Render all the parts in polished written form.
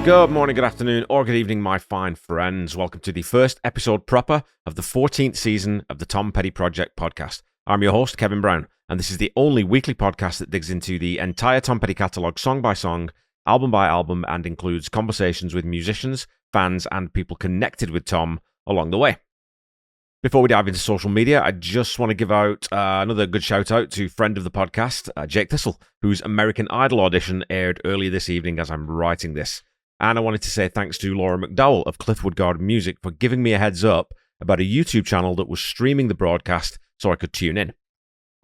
Good morning, good afternoon, or good evening, my fine friends. Welcome to the first episode proper of the 14th season of the Tom Petty Project podcast. I'm your host, Kevin Brown, and this is the only weekly podcast that digs into the entire Tom Petty catalogue song by song, album by album, and includes conversations with musicians, fans, and people connected with Tom along the way. Before we dive into social media, I just want to give out another good shout out to friend of the podcast, Jake Thistle, whose American Idol audition aired earlier this evening as I'm writing this. And I wanted to say thanks to Laura McDowell of Cliffwood Garden Music for giving me a heads up about a YouTube channel that was streaming the broadcast so I could tune in.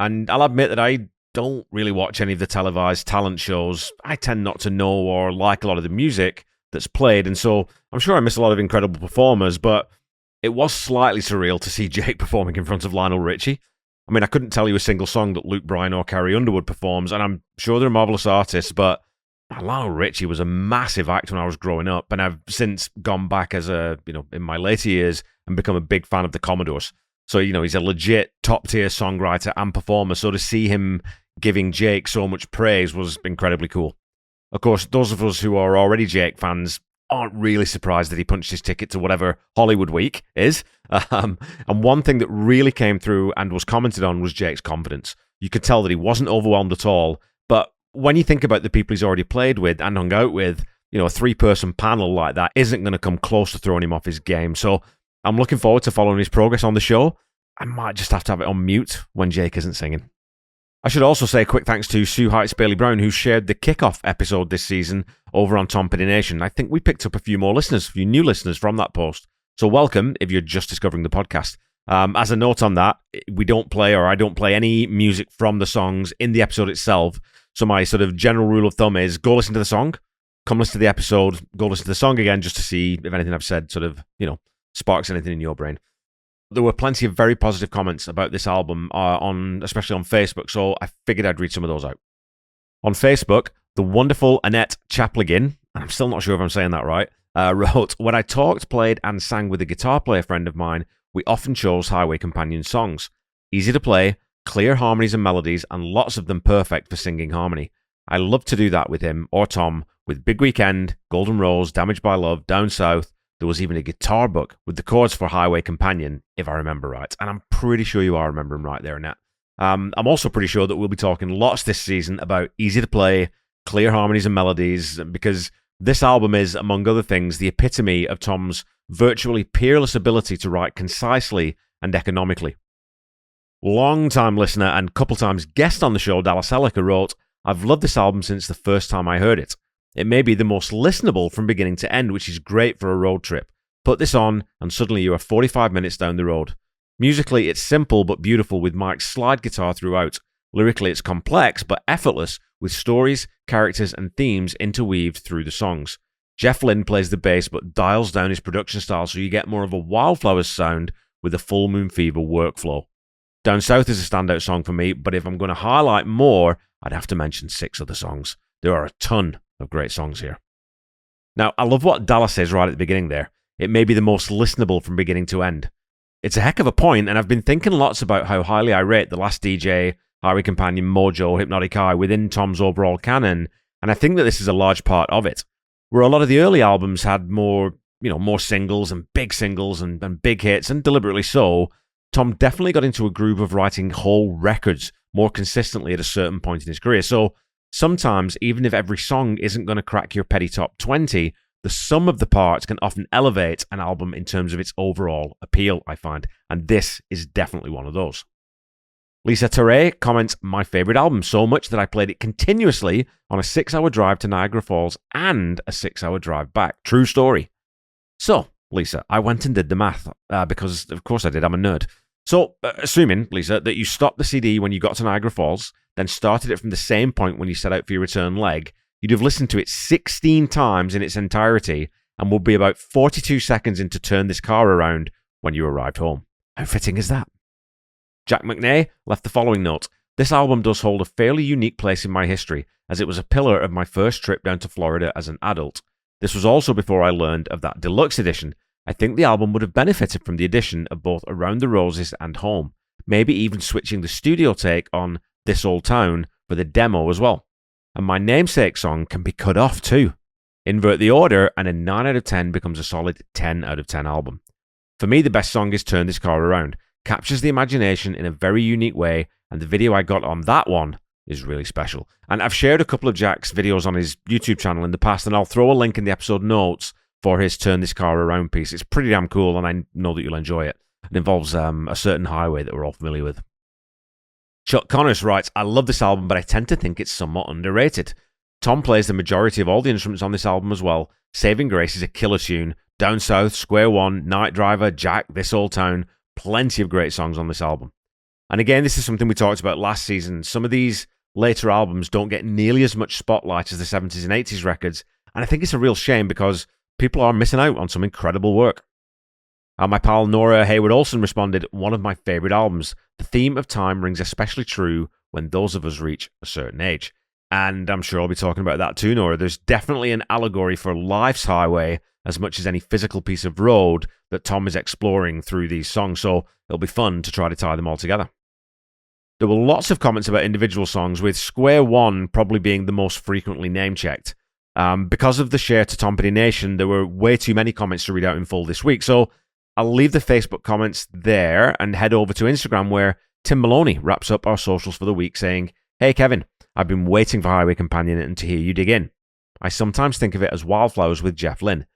And I'll admit that I don't really watch any of the televised talent shows. I tend not to know or like a lot of the music that's played, and so I'm sure I miss a lot of incredible performers, but it was slightly surreal to see Jake performing in front of Lionel Richie. I mean, I couldn't tell you a single song that Luke Bryan or Carrie Underwood performs, and I'm sure they're marvellous artists, but Lionel Richie was a massive act when I was growing up, and I've since gone back as in my later years and become a big fan of the Commodores. So, he's a legit top-tier songwriter and performer, so to see him giving Jake so much praise was incredibly cool. Of course, those of us who are already Jake fans aren't really surprised that he punched his ticket to whatever Hollywood Week is. And one thing that really came through and was commented on was Jake's confidence. You could tell that he wasn't overwhelmed at all, but when you think about the people he's already played with and hung out with, a three-person panel like that isn't going to come close to throwing him off his game. So I'm looking forward to following his progress on the show. I might just have to have it on mute when Jake isn't singing. I should also say a quick thanks to Sue Heights Bailey Brown, who shared the kickoff episode this season over on Tom Petty Nation. I think we picked up a few more listeners, a few new listeners from that post. So welcome if you're just discovering the podcast. As a note on that, I don't play any music from the songs in the episode itself. So my sort of general rule of thumb is go listen to the song, come listen to the episode, go listen to the song again just to see if anything I've said sort of, sparks anything in your brain. There were plenty of very positive comments about this album, especially on Facebook, so I figured I'd read some of those out. On Facebook, the wonderful Annette Chaplagin, and I'm still not sure if I'm saying that right, wrote, "When I talked, played, and sang with a guitar player friend of mine, we often chose Highway Companion songs. Easy to play, clear harmonies and melodies, and lots of them perfect for singing harmony. I love to do that with him, or Tom, with Big Weekend, Golden Rose, Damaged by Love, Down South. There was even a guitar book with the chords for Highway Companion, if I remember right." And I'm pretty sure you are remembering right there, Annette. I'm also pretty sure that we'll be talking lots this season about easy to play, clear harmonies and melodies, because this album is, among other things, the epitome of Tom's virtually peerless ability to write concisely and economically. Long-time listener and couple times guest on the show, Dallas Elliker, wrote, "I've loved this album since the first time I heard it. It may be the most listenable from beginning to end, which is great for a road trip. Put this on, and suddenly you are 45 minutes down the road. Musically, it's simple but beautiful with Mike's slide guitar throughout. Lyrically, it's complex but effortless with stories, characters, and themes interweaved through the songs. Jeff Lynne plays the bass but dials down his production style so you get more of a Wildflowers sound with a Full Moon Fever workflow. Down South is a standout song for me, but if I'm going to highlight more, I'd have to mention 6 other songs. There are a ton of great songs here." Now, I love what Dallas says right at the beginning there. It may be the most listenable from beginning to end. It's a heck of a point, and I've been thinking lots about how highly I rate The Last DJ, Highway Companion, Mojo, Hypnotic Eye within Tom's overall canon, and I think that this is a large part of it. Where a lot of the early albums had more singles and big hits, and deliberately so, Tom definitely got into a groove of writing whole records more consistently at a certain point in his career. So sometimes, even if every song isn't going to crack your Petty Top 20, the sum of the parts can often elevate an album in terms of its overall appeal, I find. And this is definitely one of those. Lisa Teray comments, "My favourite album, so much that I played it continuously on a 6-hour drive to Niagara Falls and a 6-hour drive back. True story." So, Lisa, I went and did the math, because of course I did, I'm a nerd. So, assuming, Lisa, that you stopped the CD when you got to Niagara Falls, then started it from the same point when you set out for your return leg, you'd have listened to it 16 times in its entirety and would be about 42 seconds into Turn This Car Around when you arrived home. How fitting is that? Jack McNay left the following note. "This album does hold a fairly unique place in my history, as it was a pillar of my first trip down to Florida as an adult. This was also before I learned of that deluxe edition. I think the album would have benefited from the addition of both Around the Roses and Home, maybe even switching the studio take on This Old Town for the demo as well. And my namesake song can be cut off too. Invert the order, and a 9 out of 10 becomes a solid 10 out of 10 album. For me, the best song is Turn This Car Around. Captures the imagination in a very unique way, and the video I got on that one is really special. And I've shared a couple of Jack's videos on his YouTube channel in the past, and I'll throw a link in the episode notes for his Turn This Car Around piece. It's pretty damn cool, and I know that you'll enjoy it. It involves a certain highway that we're all familiar with. Chuck Connors writes, I love this album, but I tend to think it's somewhat underrated. Tom plays the majority of all the instruments on this album as well. Saving Grace is a killer tune. Down South, Square One, Night Driver, Jack, This Old Town. Plenty of great songs on this album. And again, this is something we talked about last season. Some of these later albums don't get nearly as much spotlight as the 70s and 80s records. And I think it's a real shame because people are missing out on some incredible work. My pal Nora Hayward-Olson responded, one of my favourite albums. The theme of time rings especially true when those of us reach a certain age. And I'm sure I'll be talking about that too, Nora. There's definitely an allegory for life's highway as much as any physical piece of road that Tom is exploring through these songs, so it'll be fun to try to tie them all together. There were lots of comments about individual songs, with Square One probably being the most frequently name-checked. Because of the share to Tom Petty Nation, there were way too many comments to read out in full this week, so I'll leave the Facebook comments there and head over to Instagram, where Tim Maloney wraps up our socials for the week saying, Hey Kevin, I've been waiting for Highway Companion and to hear you dig in. I sometimes think of it as Wildflowers with Jeff Lynne.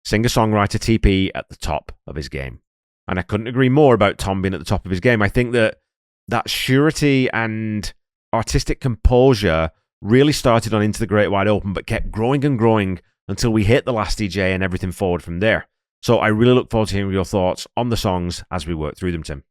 Singer-songwriter TP at the top of his game. And I couldn't agree more about Tom being at the top of his game. I think that surety and artistic composure really started on Into the Great Wide Open, but kept growing and growing until we hit The Last DJ and everything forward from there. So I really look forward to hearing your thoughts on the songs as we work through them, Tim.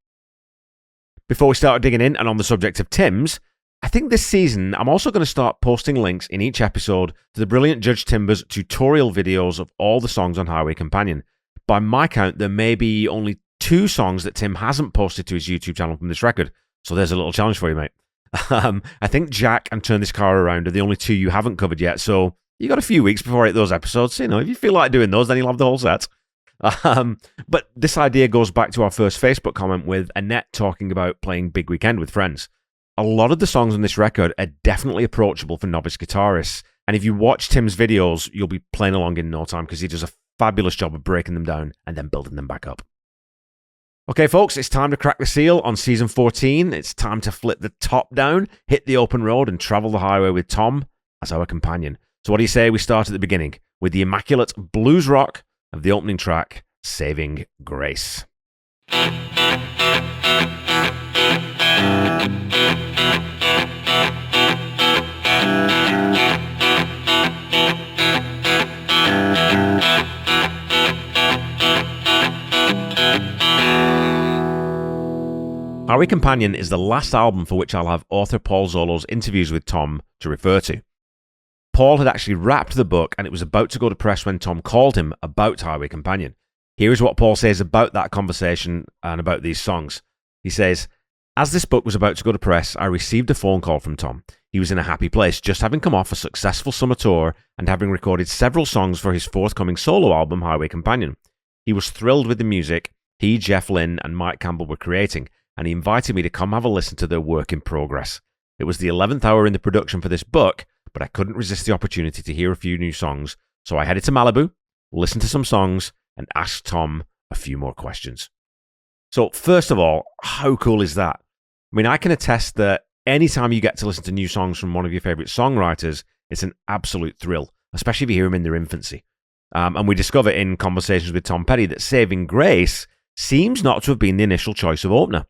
Before we start digging in, and on the subject of Tim's, I think this season I'm also going to start posting links in each episode to the brilliant Judge Timber's tutorial videos of all the songs on Highway Companion. By my count, there may be only 2 songs that Tim hasn't posted to his YouTube channel from this record, so there's a little challenge for you, mate. I think Jack and Turn This Car Around are the only 2 you haven't covered yet, so you got a few weeks before I hit those episodes. You know, if you feel like doing those, then you'll have the whole set. But this idea goes back to our first Facebook comment with Annette talking about playing Big Weekend with friends. A lot of the songs on this record are definitely approachable for novice guitarists, and if you watch Tim's videos, you'll be playing along in no time because he does a fabulous job of breaking them down and then building them back up. Okay, folks, it's time to crack the seal on Season 14. It's time to flip the top down, hit the open road, and travel the highway with Tom as our companion. So what do you say we start at the beginning with the immaculate blues rock of the opening track, Saving Grace. Highway Companion is the last album for which I'll have author Paul Zollo's interviews with Tom to refer to. Paul had actually wrapped the book and it was about to go to press when Tom called him about Highway Companion. Here is what Paul says about that conversation and about these songs. He says, as this book was about to go to press, I received a phone call from Tom. He was in a happy place, just having come off a successful summer tour and having recorded several songs for his forthcoming solo album, Highway Companion. He was thrilled with the music he, Jeff Lynne, and Mike Campbell were creating, and he invited me to come have a listen to their work in progress. It was the 11th hour in the production for this book, but I couldn't resist the opportunity to hear a few new songs, so I headed to Malibu, listened to some songs, and asked Tom a few more questions. So first of all, how cool is that? I mean, I can attest that anytime you get to listen to new songs from one of your favorite songwriters, it's an absolute thrill, especially if you hear them in their infancy. And we discover in conversations with Tom Petty that Saving Grace seems not to have been the initial choice of opener.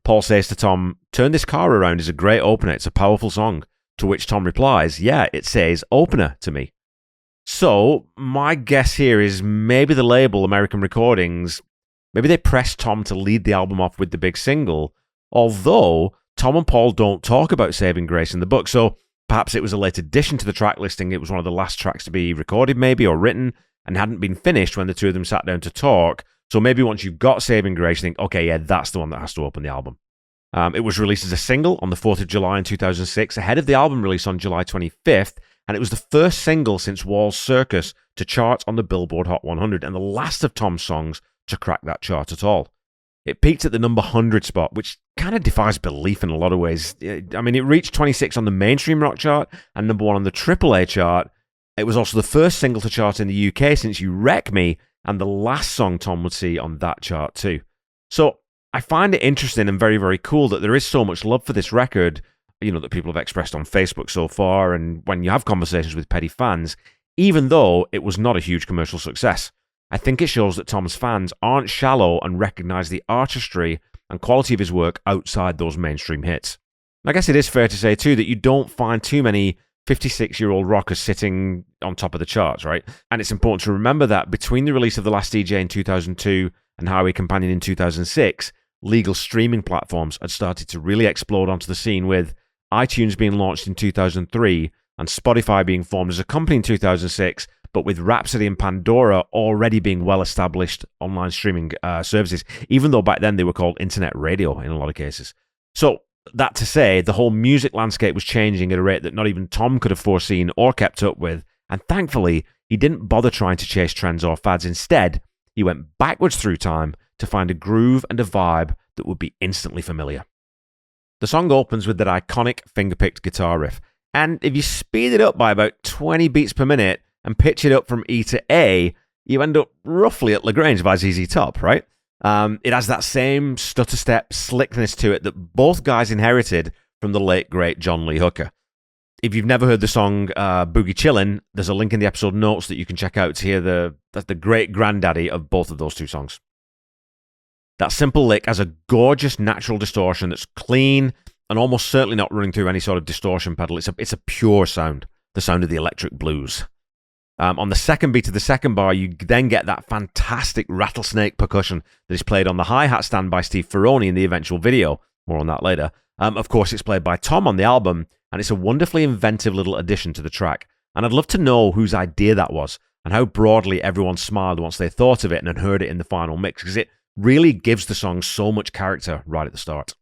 Paul says to Tom, Turn This Car Around is a great opener, it's a powerful song. To which Tom replies, yeah, it says opener to me. So my guess here is maybe the label, American Recordings, maybe they pressed Tom to lead the album off with the big single, although Tom and Paul don't talk about Saving Grace in the book, so perhaps it was a late addition to the track listing, it was one of the last tracks to be recorded maybe, or written, and hadn't been finished when the two of them sat down to talk. So maybe once you've got Saving Grace, you think, okay, yeah, that's the one that has to open the album. It was released as a single on the 4th of July in 2006, ahead of the album release on July 25th, and it was the first single since Wall's Circus to chart on the Billboard Hot 100, and the last of Tom's songs to crack that chart at all. It peaked at the number 100 spot, which kind of defies belief in a lot of ways. I mean, it reached 26 on the mainstream rock chart and number 1 on the AAA chart, It was also the first single to chart in the UK since You Wreck Me, and the last song Tom would see on that chart too. So I find it interesting and very, very cool that there is so much love for this record, that people have expressed on Facebook so far, and when you have conversations with Petty fans, even though it was not a huge commercial success. I think it shows that Tom's fans aren't shallow and recognise the artistry and quality of his work outside those mainstream hits. I guess it is fair to say too that you don't find too many 56-year-old rockers sitting on top of the charts, right? And it's important to remember that between the release of The Last DJ in 2002 and Highway Companion in 2006, legal streaming platforms had started to really explode onto the scene, with iTunes being launched in 2003 and Spotify being formed as a company in 2006, but with Rhapsody and Pandora already being well-established online streaming services, even though back then they were called internet radio in a lot of cases. So that to say, the whole music landscape was changing at a rate that not even Tom could have foreseen or kept up with, and thankfully, he didn't bother trying to chase trends or fads. Instead, he went backwards through time to find a groove and a vibe that would be instantly familiar. The song opens with that iconic finger-picked guitar riff, and if you speed it up by about 20 beats per minute and pitch it up from E to A, you end up roughly at LaGrange by ZZ Top, right? It has that same stutter-step slickness to it that both guys inherited from the late, great John Lee Hooker. If you've never heard the song Boogie Chillin', there's a link in the episode notes that you can check out to hear that's the great granddaddy of both of those two songs. That simple lick has a gorgeous natural distortion that's clean and almost certainly not running through any sort of distortion pedal. It's a pure sound, the sound of the electric blues. On the second beat of the second bar, you then get that fantastic rattlesnake percussion that is played on the hi-hat stand by Steve Ferroni in the eventual video. More on that later. Of course, it's played by Tom on the album, and it's a wonderfully inventive little addition to the track. And I'd love to know whose idea that was, and how broadly everyone smiled once they thought of it and had heard it in the final mix, because it really gives the song so much character right at the start.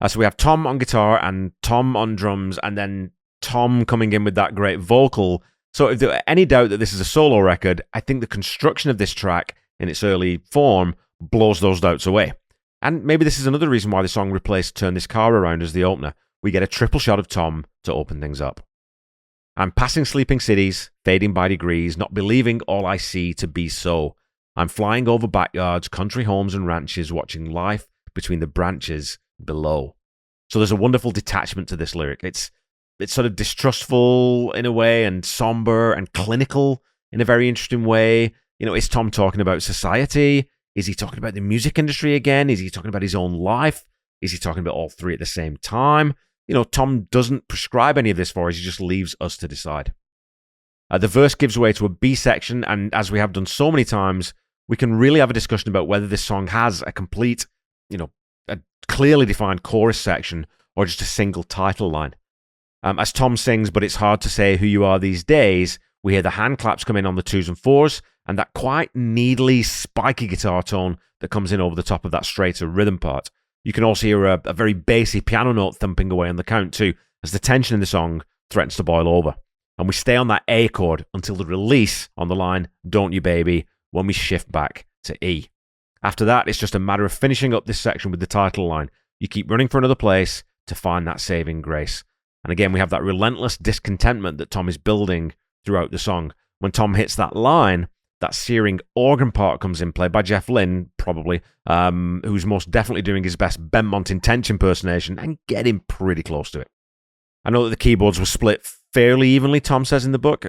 So we have Tom on guitar and Tom on drums, and then Tom coming in with that great vocal. So if there were any doubt that this is a solo record, I think the construction of this track in its early form blows those doubts away. And maybe this is another reason why the song replaced Turn This Car Around as the opener. We get a triple shot of Tom to open things up. I'm passing sleeping cities, fading by degrees, not believing all I see to be so. I'm flying over backyards, country homes and ranches, watching life between the branches below. So there's a wonderful detachment to this lyric. It's sort of distrustful in a way, and somber and clinical in a very interesting way. Is Tom talking about society? Is he talking about the music industry again? Is he talking about his own life? Is he talking about all three at the same time? Tom doesn't prescribe any of this for us. He just leaves us to decide. The verse gives way to a B section, and as we have done so many times, we can really have a discussion about whether this song has a complete, a clearly defined chorus section or just a single title line. As Tom sings, but it's hard to say who you are these days, we hear the hand claps come in on the 2s and 4s, and that quite needly, spiky guitar tone that comes in over the top of that straighter rhythm part. You can also hear a very bassy piano note thumping away on the count too, as the tension in the song threatens to boil over. And we stay on that A chord until the release on the line, Don't You Baby, when we shift back to E. After that, it's just a matter of finishing up this section with the title line. You keep running for another place to find that saving grace. And again, we have that relentless discontentment that Tom is building throughout the song. When Tom hits that line, that searing organ part comes in, played by Jeff Lynne, probably, who's most definitely doing his best Benmont Intense impersonation and getting pretty close to it. I know that the keyboards were split fairly evenly, Tom says in the book,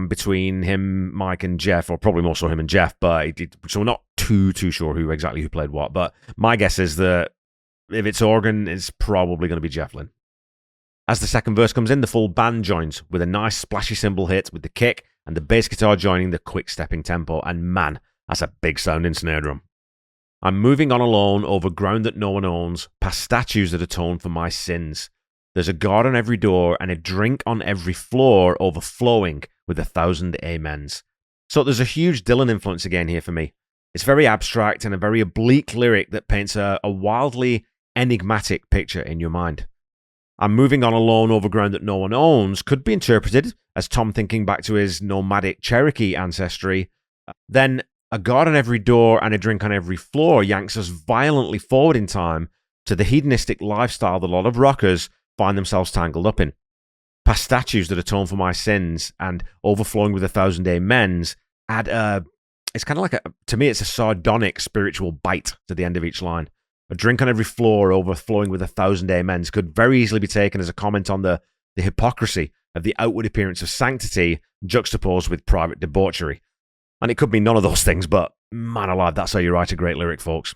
between him, Mike, and Jeff, or probably more so him and Jeff, so we're not too sure who played what, but my guess is that if it's organ, it's probably going to be Jeff Lynne. As the second verse comes in, the full band joins with a nice splashy cymbal hit with the kick and the bass guitar joining the quick stepping tempo, and man, that's a big sounding snare drum. I'm moving on alone over ground that no one owns, past statues that atone for my sins. There's a God on every door and a drink on every floor, overflowing with 1,000 amens. So there's a huge Dylan influence again here for me. It's very abstract and a very oblique lyric that paints a wildly enigmatic picture in your mind. I'm moving on alone over ground that no one owns could be interpreted as Tom thinking back to his nomadic Cherokee ancestry. Then a God on every door and a drink on every floor yanks us violently forward in time to the hedonistic lifestyle that a lot of rockers find themselves tangled up in. past statues that atone for my sins, and overflowing with 1,000 amens, it's kind of like to me, it's a sardonic spiritual bite to the end of each line. A drink on every floor overflowing with 1,000 amens could very easily be taken as a comment on the hypocrisy of the outward appearance of sanctity juxtaposed with private debauchery. And it could be none of those things, but man alive, that's how you write a great lyric, folks.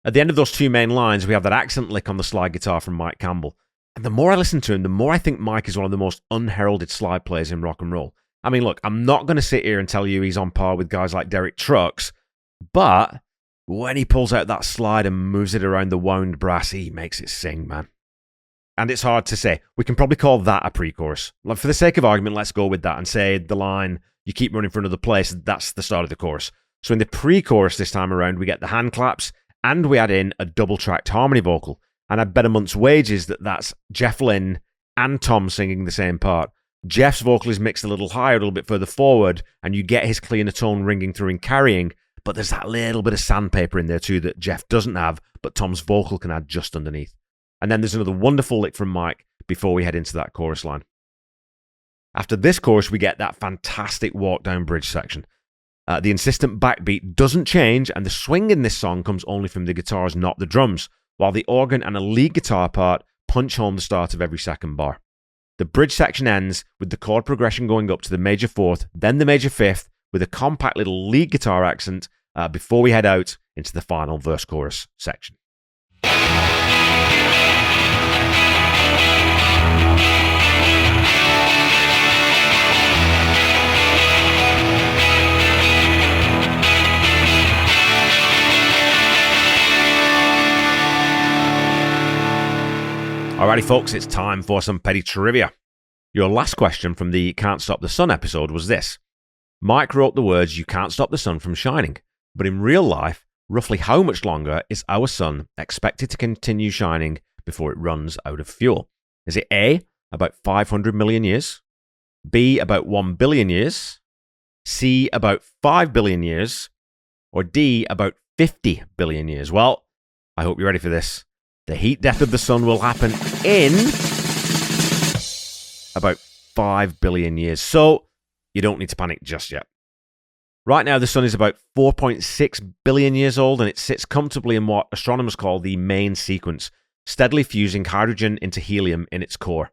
At the end of those two main lines, we have that accent lick on the slide guitar from Mike Campbell. And the more I listen to him, the more I think Mike is one of the most unheralded slide players in rock and roll. I mean, look, I'm not going to sit here and tell you he's on par with guys like Derek Trucks, but when he pulls out that slide and moves it around the wound brass, he makes it sing, man. And it's hard to say. We can probably call that a pre-chorus. Like, for the sake of argument, let's go with that and say the line, "You keep running for another place," that's the start of the chorus. So in the pre-chorus this time around, we get the hand claps, and we add in a double-tracked harmony vocal. And I bet a month's wages that's Jeff Lynne and Tom singing the same part. Jeff's vocal is mixed a little higher, a little bit further forward, and you get his cleaner tone ringing through and carrying, but there's that little bit of sandpaper in there too that Jeff doesn't have, but Tom's vocal can add just underneath. And then there's another wonderful lick from Mike before we head into that chorus line. After this chorus, we get that fantastic walk down bridge section. The insistent backbeat doesn't change, and the swing in this song comes only from the guitars, not the drums, while the organ and a lead guitar part punch home the start of every second bar. The bridge section ends with the chord progression going up to the major fourth, then the major fifth, with a compact little lead guitar accent before we head out into the final verse-chorus section. Alrighty, folks, it's time for some petty trivia. Your last question from the Can't Stop the Sun episode was this. Mike wrote the words, "You can't stop the sun from shining," but in real life, roughly how much longer is our sun expected to continue shining before it runs out of fuel? Is it A, about 500 million years, B, about 1 billion years, C, about 5 billion years, or D, about 50 billion years? Well, I hope you're ready for this. The heat death of the sun will happen in about 5 billion years. So you don't need to panic just yet. Right now, the sun is about 4.6 billion years old, and it sits comfortably in what astronomers call the main sequence, steadily fusing hydrogen into helium in its core.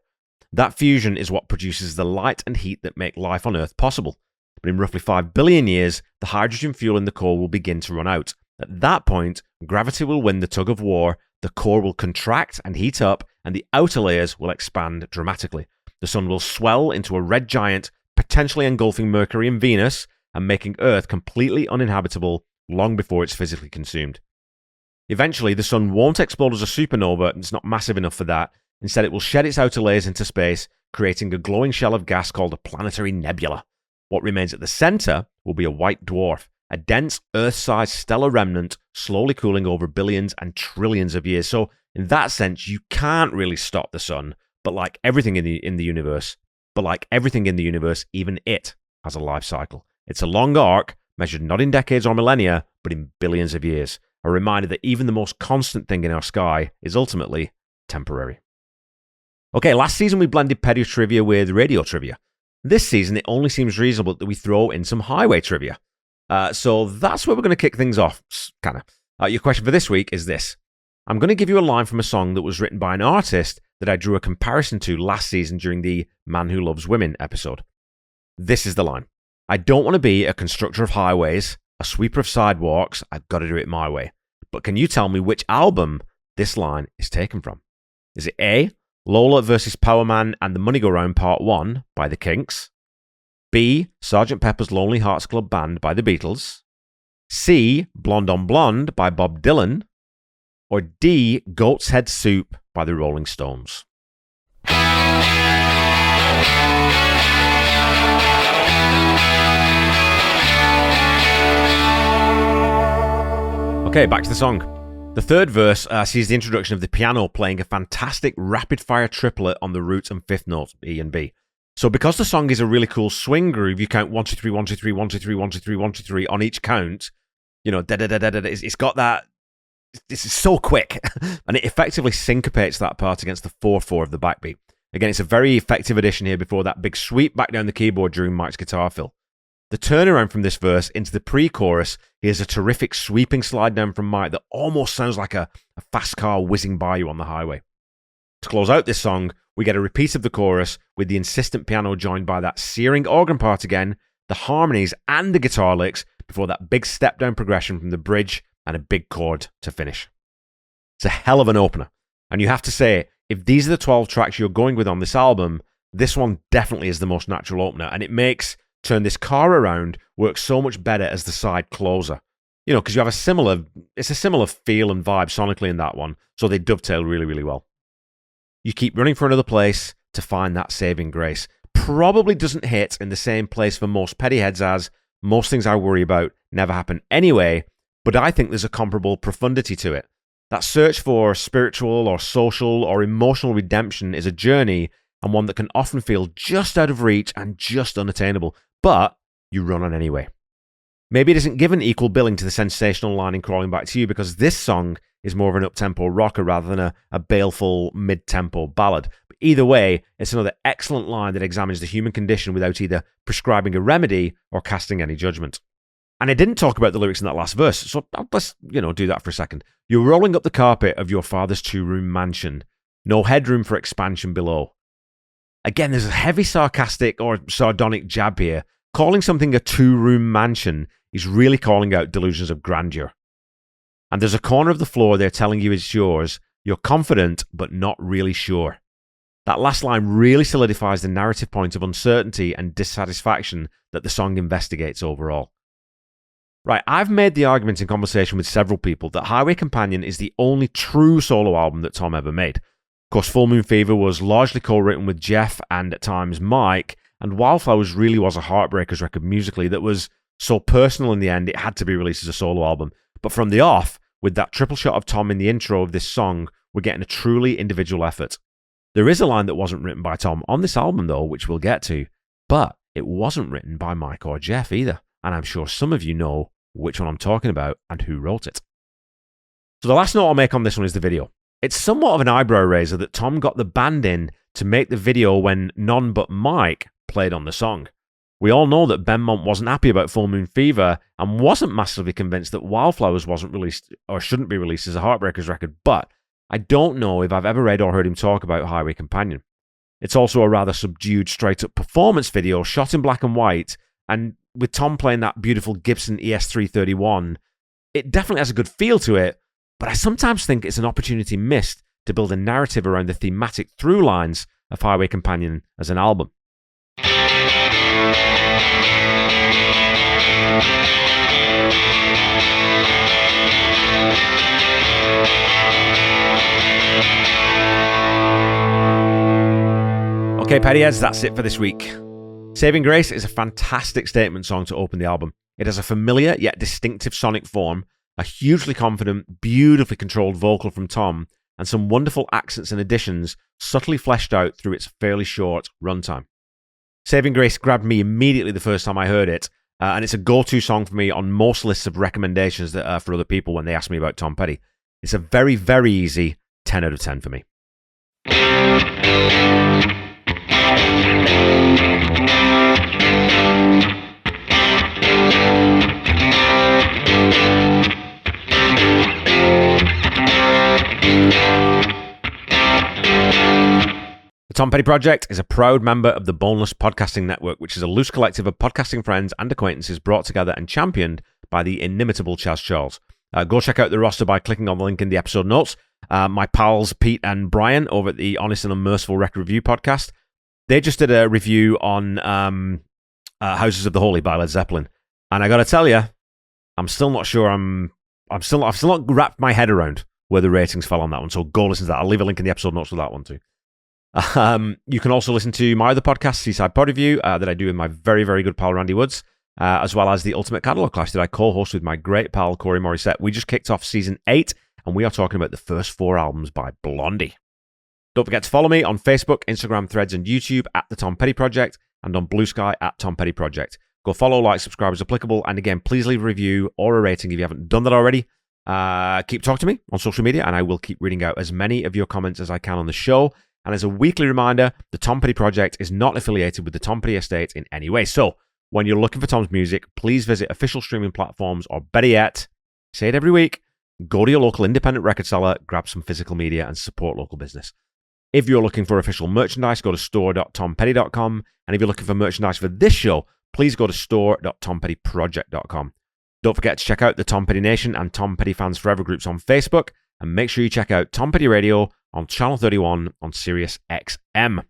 That fusion is what produces the light and heat that make life on Earth possible. But in roughly 5 billion years, the hydrogen fuel in the core will begin to run out. At that point, gravity will win the tug of war, the core will contract and heat up, and the outer layers will expand dramatically. The sun will swell into a red giant, potentially engulfing Mercury and Venus, and making Earth completely uninhabitable long before it's physically consumed. Eventually, the sun won't explode as a supernova, it's not massive enough for that. Instead, it will shed its outer layers into space, creating a glowing shell of gas called a planetary nebula. What remains at the center will be a white dwarf, a dense Earth-sized stellar remnant slowly cooling over billions and trillions of years. So, in that sense, you can't really stop the sun, but like everything in the universe, even it has a life cycle. It's a long arc, measured not in decades or millennia, but in billions of years. A reminder that even the most constant thing in our sky is ultimately temporary. Okay, last season we blended petty trivia with radio trivia. This season, it only seems reasonable that we throw in some highway trivia. So that's where we're going to kick things off, kind of. Your question for this week is this. I'm going to give you a line from a song that was written by an artist that I drew a comparison to last season during the Man Who Loves Women episode. This is the line. I don't want to be a constructor of highways, a sweeper of sidewalks, I've got to do it my way. But can you tell me which album this line is taken from? Is it A, Lola vs. Power Man and the Money Go Round Part 1 by the Kinks? B, Sgt. Pepper's Lonely Hearts Club Band by the Beatles? C, Blonde on Blonde by Bob Dylan? Or D, Goat's Head Soup by the Rolling Stones? Okay, back to the song. The third verse sees the introduction of the piano playing a fantastic rapid-fire triplet on the root and fifth notes, E and B. So because the song is a really cool swing groove, you count 1, 2, 3, 1, 2, 3, 1, 2, 3, 1, 2, 3, 1, 2, 3 on each count. You know, da-da-da-da-da. It's got that. This is so quick. And it effectively syncopates that part against the 4-4 of the backbeat. Again, it's a very effective addition here before that big sweep back down the keyboard during Mike's guitar fill. The turnaround from this verse into the pre-chorus, here's a terrific sweeping slide down from Mike that almost sounds like a fast car whizzing by you on the highway. To close out this song, we get a repeat of the chorus with the insistent piano joined by that searing organ part again, the harmonies and the guitar licks before that big step down progression from the bridge and a big chord to finish. It's a hell of an opener. And you have to say, if these are the 12 tracks you're going with on this album, this one definitely is the most natural opener, and it makes Turn This Car Around work so much better as the side closer. You know, because you have it's a similar feel and vibe sonically in that one, so they dovetail really, really well. You keep running for another place to find that saving grace. Probably doesn't hit in the same place for most Pettyheads as most things I worry about never happen anyway, but I think there's a comparable profundity to it. That search for spiritual or social or emotional redemption is a journey, and one that can often feel just out of reach and just unattainable, but you run on anyway. Maybe it isn't given equal billing to the sensational line in Crawling Back to You because this song is more of an uptempo rocker rather than a baleful mid-tempo ballad. But either way, it's another excellent line that examines the human condition without either prescribing a remedy or casting any judgment. And I didn't talk about the lyrics in that last verse, so let's do that for a second. You're rolling up the carpet of your father's two-room mansion. No headroom for expansion below. Again, there's a heavy sarcastic or sardonic jab here. Calling something a two-room mansion is really calling out delusions of grandeur. And there's a corner of the floor they're telling you it's yours. You're confident, but not really sure. That last line really solidifies the narrative point of uncertainty and dissatisfaction that the song investigates overall. Right, I've made the argument in conversation with several people that Highway Companion is the only true solo album that Tom ever made. Of course, Full Moon Fever was largely co-written with Jeff and at times Mike, and Wildflowers really was a Heartbreakers record musically that was so personal in the end it had to be released as a solo album. But from the off, with that triple shot of Tom in the intro of this song, we're getting a truly individual effort. There is a line that wasn't written by Tom on this album though, which we'll get to, but it wasn't written by Mike or Jeff either, and I'm sure some of you know which one I'm talking about and who wrote it. So the last note I'll make on this one is the video. It's somewhat of an eyebrow raiser that Tom got the band in to make the video when none but Mike played on the song. We all know that Benmont wasn't happy about Full Moon Fever and wasn't massively convinced that Wildflowers wasn't released or shouldn't be released as a Heartbreakers record, but I don't know if I've ever read or heard him talk about Highway Companion. It's also a rather subdued, straight-up performance video shot in black and white, and with Tom playing that beautiful Gibson ES331, it definitely has a good feel to it, but I sometimes think it's an opportunity missed to build a narrative around the thematic through lines of Highway Companion as an album. Okay, Pettyheads, that's it for this week. Saving Grace is a fantastic statement song to open the album. It has a familiar yet distinctive sonic form, a hugely confident, beautifully controlled vocal from Tom, and some wonderful accents and additions subtly fleshed out through its fairly short runtime. Saving Grace grabbed me immediately the first time I heard it, and it's a go-to song for me on most lists of recommendations that are for other people when they ask me about Tom Petty. It's a very, very easy 10 out of 10 for me. The Tom Petty Project is a proud member of the Boneless Podcasting Network, which is a loose collective of podcasting friends and acquaintances brought together and championed by the inimitable Chaz Charles. Go check out the roster by clicking on the link in the episode notes. My pals Pete and Brian over at the Honest and Unmerciful Record Review podcast, they just did a review on Houses of the Holy by Led Zeppelin, and I got to tell you, I'm still not sure. I've still not wrapped my head around where the ratings fell on that one. So go listen to that. I'll leave a link in the episode notes for that one too. You can also listen to my other podcast, Seaside Pod Review, that I do with my very, very good pal Randy Woods, as well as the Ultimate Catalog Clash that I co-host with my great pal Corey Morissette. We just kicked off season 8, and we are talking about the first 4 albums by Blondie. Don't forget to follow me on Facebook, Instagram, Threads, and YouTube at The Tom Petty Project, and on Blue Sky at Tom Petty Project. Go follow, like, subscribe as applicable, and again, please leave a review or a rating if you haven't done that already. Keep talking to me on social media, and I will keep reading out as many of your comments as I can on the show. And as a weekly reminder, the Tom Petty Project is not affiliated with the Tom Petty Estate in any way. So when you're looking for Tom's music, please visit official streaming platforms, or better yet, say it every week, go to your local independent record seller, grab some physical media, and support local business. If you're looking for official merchandise, go to store.tompetty.com. And if you're looking for merchandise for this show, please go to store.tompettyproject.com. Don't forget to check out the Tom Petty Nation and Tom Petty Fans Forever groups on Facebook. And make sure you check out Tom Petty Radio on Channel 31 on Sirius XM.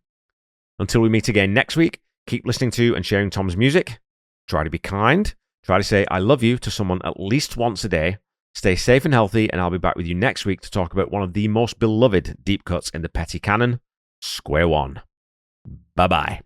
Until we meet again next week, keep listening to and sharing Tom's music. Try to be kind. Try to say I love you to someone at least once a day. Stay safe and healthy, and I'll be back with you next week to talk about one of the most beloved deep cuts in the Petty canon, Square One. Bye-bye.